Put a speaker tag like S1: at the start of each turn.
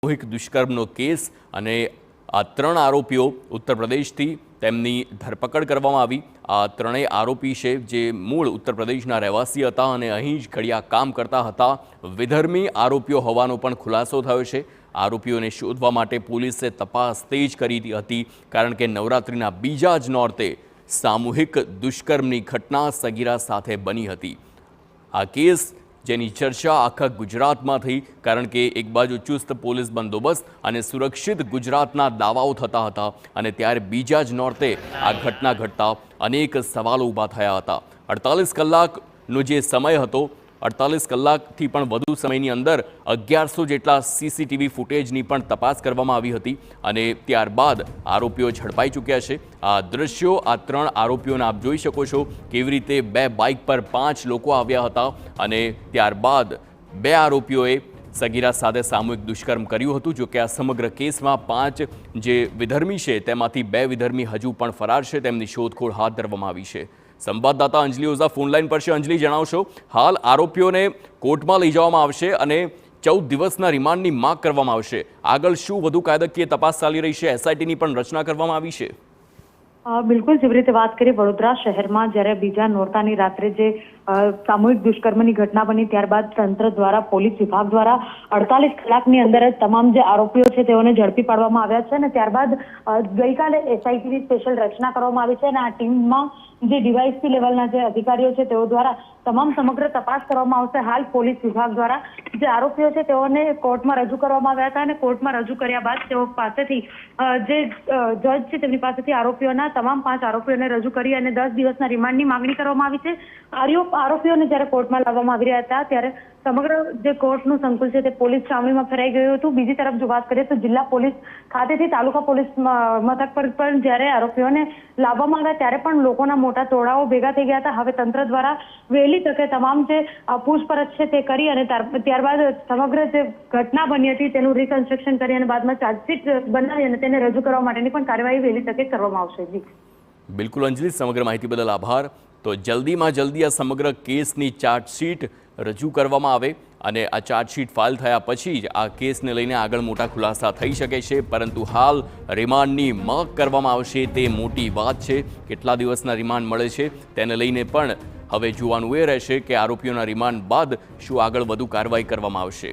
S1: સામૂહિક દુષ્કર્મનો કેસ અને આ ત્રણ આરોપીઓ ઉત્તર પ્રદેશથી તેમની ધરપકડ કરવામાં આવી। આ ત્રણેય આરોપી છે જે મૂળ ઉત્તર પ્રદેશના રહેવાસી હતા અને અહીં જ ઘડિયા કામ કરતા હતા। વિધર્મી આરોપીઓ હોવાનો પણ ખુલાસો થયો છે। આરોપીઓને શોધવા માટે પોલીસે તપાસ તેજ કરી હતી, કારણ કે નવરાત્રિના બીજા જ નોરતે સામૂહિક દુષ્કર્મની ઘટના સગીરા સાથે બની હતી। આ કેસ જેની ચર્ચા આખા ગુજરાતમાં થઈ, કારણ કે એક બાજુ ચુસ્ત પોલીસ બંદોબસ્ત અને સુરક્ષિત ગુજરાતના દાવાઓ થતા હતા અને ત્યારે બીજા જ નોરતે આ ઘટના ઘટતા અનેક સવાલો ઊભા થયા હતા। 48 કલાકનો જે સમય હતો, 48 કલાકથી પણ વધુ સમયની અંદર 1100 જેટલા સીસીટીવી ફૂટેજની પણ તપાસ કરવામાં આવી હતી અને ત્યારબાદ આરોપીઓ ઝડપાઈ ચૂક્યા છે। આ દ્રશ્યો, આ ત્રણ આરોપીઓને આપ જોઈ શકો છો કેવી રીતે બે બાઇક પર 5 લોકો આવ્યા હતા અને ત્યારબાદ બે આરોપીઓએ સગીરા સાથે સામૂહિક દુષ્કર્મ કર્યું હતું। જો કે આ સમગ્ર કેસમાં 5 જે વિધર્મી છે તેમાંથી 2 વિધર્મી હજુ પણ ફરાર છે, તેમની શોધખોળ હાથ ધરવામાં આવી છે। સંવાદદાતા અંજલિ ઓઝા ફોનલાઈન પર છે। અંજલિ, જણાવશો, હાલ આરોપીઓને કોર્ટમાં લઈ જવામાં આવશે અને 14 દિવસના રિમાન્ડની માંગ કરવામાં આવશે। આગળ શું વધુ કાયદાકીય તપાસ ચાલી રહી છે? એસઆઈટીની પણ રચના કરવામાં આવી છે।
S2: બિલકુલ, જેવી રીતે વાત કરીએ, વડોદરા શહેરમાં જ્યારે બીજા નોરતાની રાત્રે જે સામૂહિક દુષ્કર્મની ઘટના બની, ત્યારબાદ તંત્ર દ્વારા, પોલીસ વિભાગ દ્વારા 48 કલાકની અંદર જ તમામ જે આરોપીઓ છે તેઓને ઝડપી પાડવામાં આવ્યા છે અને ત્યારબાદ ગઈકાલે એસઆઈટીની સ્પેશિયલ રચના કરવામાં આવી છે અને આ ટીમમાં જે ડીવાયએસપી લેવલના જે અધિકારીઓ છે તેઓ દ્વારા તમામ સમગ્ર તપાસ કરવામાં આવશે। હાલ પોલીસ વિભાગ દ્વારા જે આરોપીઓ છે તેઓને કોર્ટમાં રજૂ કરવામાં આવ્યા હતા અને કોર્ટમાં રજૂ કર્યા બાદ તેઓ પાસેથી જે જજ છે તેમની પાસેથી આરોપીઓના તમામ 5 આરોપીઓને રજૂ કરી અને 10 દિવસના રિમાન્ડની માંગણી કરવામાં આવી છે। આરોપીઓને જ્યારે કોર્ટમાં લાવવામાં આવી રહ્યા હતા ત્યારે સમગ્ર જે કોર્ટનું સંકુલ છે તે પોલીસ છાવણીમાં ફેરાઈ ગયું હતું। બીજી તરફ જો વાત કરીએ તો જિલ્લા પોલીસ ખાતેથી તાલુકા પોલીસ મથક પર પણ જ્યારે આરોપીઓને લાવવામાં આવ્યા ત્યારે પણ લોકોના મોટા ટોળાઓ ભેગા થઈ ગયા હતા। હવે તંત્ર દ્વારા વહેલી તકે તમામ જે પૂછપરછ છે તે કરી અને ત્યારબાદ સમગ્ર જે ઘટના બની હતી તેનું રિકન્સ્ટ્રક્શન કરી અને બાદમાં ચાર્જશીટ બનાવી અને તેને રજૂ કરવા માટેની પણ કાર્યવાહી વહેલી તકે કરવામાં આવશે। જી
S1: બિલકુલ અંજલિ, સમગ્ર માહિતી બદલ આભાર। તો જલ્દીમાં જલ્દી આ સમગ્ર કેસની ચાર્જશીટ રજૂ કરવામાં આવે અને આ ચાર્જશીટ ફાઇલ થયા પછી જ આ કેસને લઈને આગળ મોટા ખુલાસા થઈ શકે છે, પરંતુ હાલ રિમાન્ડની માંગ કરવામાં આવશે તે મોટી વાત છે। કેટલા દિવસના રિમાન્ડ મળે છે તેને લઈને પણ હવે જોવાનું એ રહેશે કે આરોપીઓના રિમાન્ડ બાદ શું આગળ વધુ કાર્યવાહી કરવામાં આવશે।